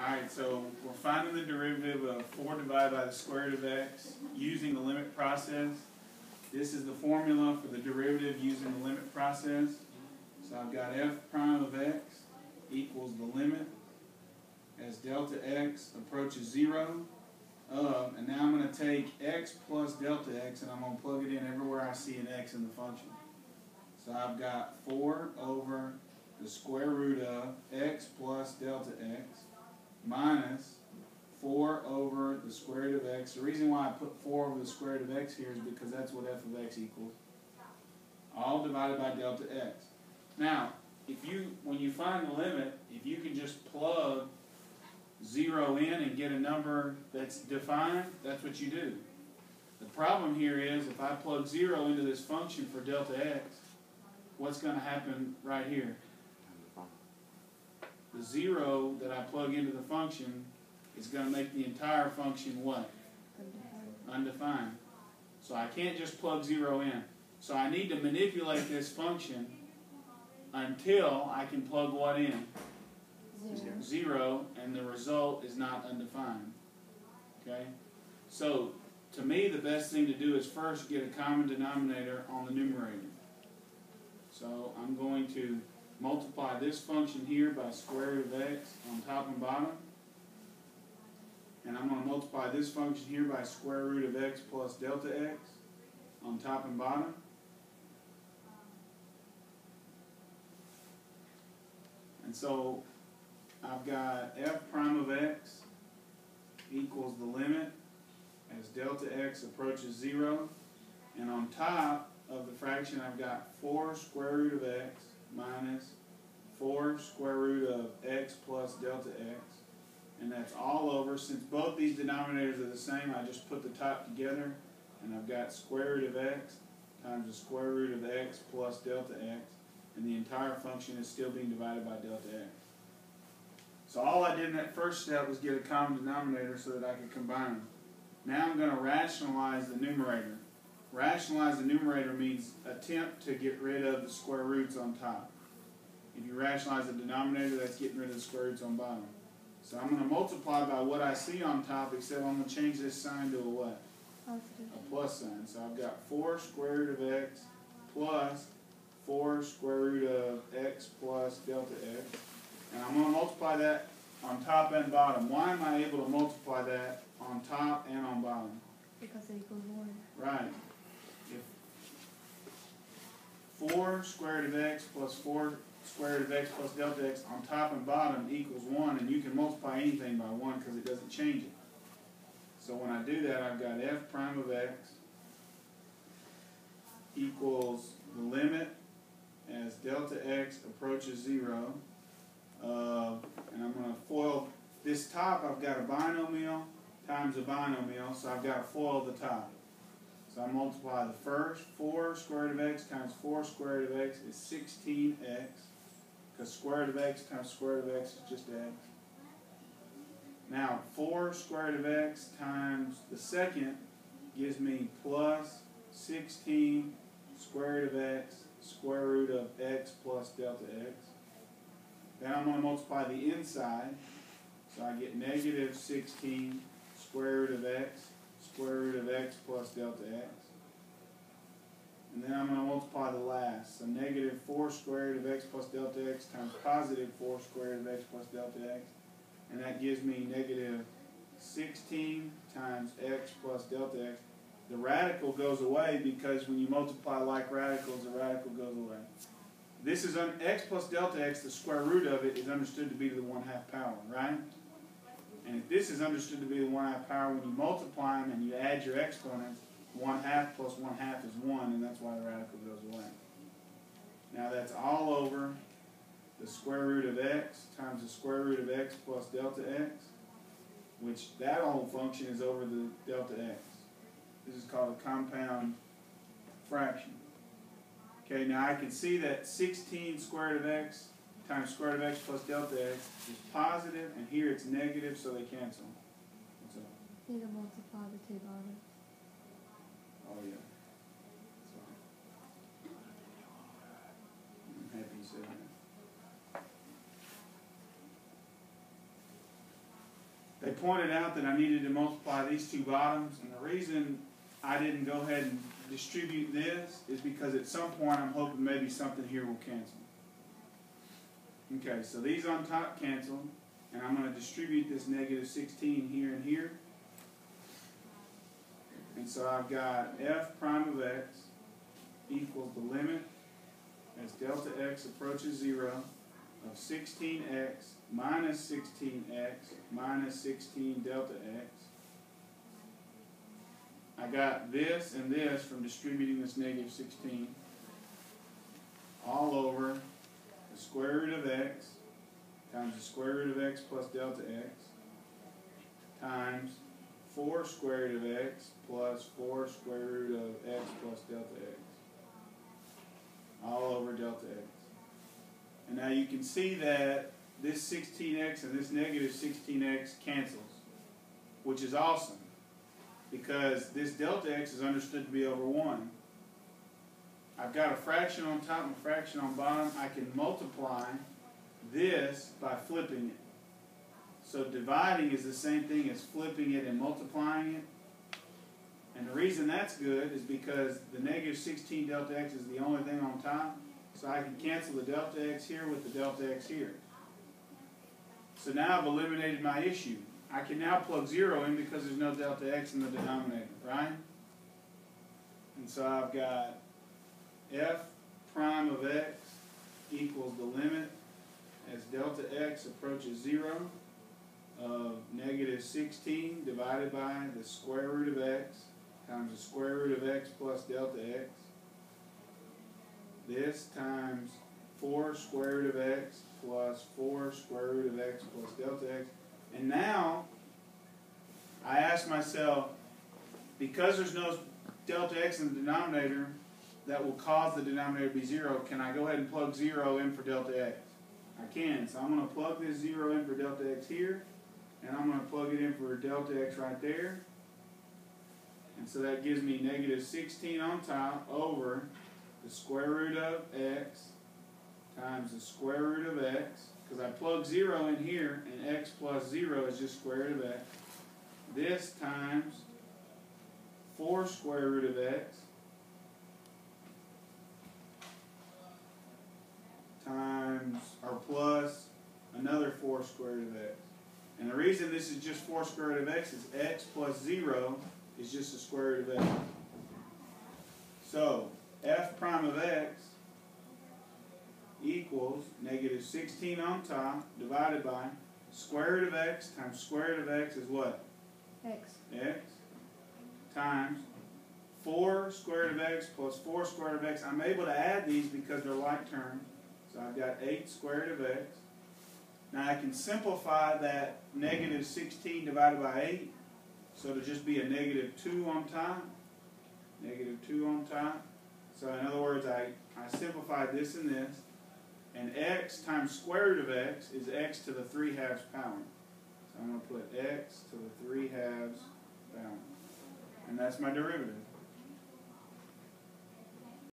Alright, so we're finding the derivative of 4 divided by the square root of x using the limit process. This is the formula for the derivative using the limit process. So I've got f prime of x equals the limit as delta x approaches 0 of, and now I'm going to take x plus delta x and I'm going to plug it in everywhere I see an x in the function. So I've got 4 over the square root of x plus delta x minus 4 over the square root of x. The reason why I put 4 over the square root of x here is because that's what f of x equals. All divided by delta x. Now, when you find the limit, if you can just plug 0 in and get a number that's defined, that's what you do. The problem here is if I plug 0 into this function for delta x, what's going to happen right here? The 0 that I plug into the function is going to make the entire function what? Undefined. So I can't just plug 0 in. So I need to manipulate this function until I can plug what in? 0, and the result is not undefined. Okay? So, to me, the best thing to do is first get a common denominator on the numerator. So, I'm going to multiply this function here by square root of x on top and bottom. And I'm going to multiply this function here by square root of x plus delta x on top and bottom. And so I've got f prime of x equals the limit as delta x approaches 0. And on top of the fraction I've got 4 square root of x minus 4 square root of x plus delta x. And that's all over. Since both these denominators are the same, I just put the top together. And I've got square root of x times the square root of x plus delta x. And the entire function is still being divided by delta x. So all I did in that first step was get a common denominator so that I could combine them. Now I'm going to rationalize the numerator. Rationalize the numerator means attempt to get rid of the square roots on top. If you rationalize the denominator, that's getting rid of the square roots on bottom. So I'm going to multiply by what I see on top, except I'm going to change this sign to a what? Positive. A plus sign. So I've got 4 square root of x plus 4 square root of x plus delta x. And I'm going to multiply that on top and bottom. Why am I able to multiply that on top and on bottom? Because it equals 1. Right. If 4 square root of x plus 4 square root of x plus delta x on top and bottom equals 1, and you can multiply anything by 1 because it doesn't change it. So when I do that, I've got f prime of x equals the limit as delta x approaches 0. And I'm going to FOIL this top. I've got a binomial times a binomial, so I've got to FOIL the top. So I multiply the first 4 square root of x times 4 square root of x is 16x, because square root of x times square root of x is just x. Now 4 square root of x times the second gives me plus 16 square root of x square root of x plus delta x. Then I'm going to multiply the inside, so I get negative 16 square root of x square root of x plus delta x. And then I'm going to multiply the last, so negative 4 square root of x plus delta x times positive 4 square root of x plus delta x. And that gives me negative 16 times x plus delta x. The radical goes away because when you multiply like radicals, the radical goes away. This is x plus delta x, the square root of it is understood to be the 1/2 power, right? And if this is understood to be the 1/2 power, when you multiply them and you add your exponents, 1/2 plus 1/2 is 1, and that's why the radical goes away. Now that's all over the square root of x times the square root of x plus delta x, which that whole function is over the delta x. This is called a compound fraction. Okay, now I can see that 16 square root of x times square root of x plus delta x is positive, and here it's negative, so they cancel. What's up? You need to multiply the 2 bottom. Oh, yeah. I'm happy you said that. they pointed out that I needed to multiply these two bottoms, and the reason I didn't go ahead and distribute this is because at some point I'm hoping maybe something here will cancel. Okay, so these on top cancel, and I'm going to distribute this negative 16 here and here. And so I've got f prime of x equals the limit as delta x approaches 0 of 16x minus 16x minus 16 delta x. I got this and this from distributing this negative 16 all over the square root of x times the square root of x plus delta x times 4 square root of x plus 4 square root of x plus delta x all over delta x. And now you can see that this 16x and this negative 16x cancels, which is awesome because this delta x is understood to be over 1. I've got a fraction on top and a fraction on bottom. I can multiply this by flipping it. So dividing is the same thing as flipping it and multiplying it. And the reason that's good is because the negative 16 delta x is the only thing on top. So I can cancel the delta x here with the delta x here. So now I've eliminated my issue. I can now plug 0 in because there's no delta x in the denominator, right? And so I've got f prime of x equals the limit as delta x approaches 0 of negative 16 divided by the square root of x times the square root of x plus delta x. This times 4 square root of x plus 4 square root of x plus delta x. And now, I ask myself, because there's no delta x in the denominator that will cause the denominator to be 0, can I go ahead and plug 0 in for delta x? I can. So I'm going to plug this 0 in for delta x here, and I'm going to plug it in for delta x right there. And so that gives me negative 16 on top over the square root of x times the square root of x, because I plug 0 in here, and x plus 0 is just square root of x. This times 4 square root of x times, or plus, another 4 square root of x. And the reason this is just 4 square root of x is x plus 0 is just the square root of x. So, f prime of x equals negative 16 on top divided by square root of x times square root of x is what? X. X times 4 square root of x plus 4 square root of x. I'm able to add these because they're like terms. So I've got 8 square root of x. Now I can simplify that negative 16 divided by 8. So it'll just be a negative 2 on top. Negative 2 on top. So in other words, I simplified this and this. And x times square root of x is x to the 3/2 power. So I'm going to put x to the 3/2 power. And that's my derivative.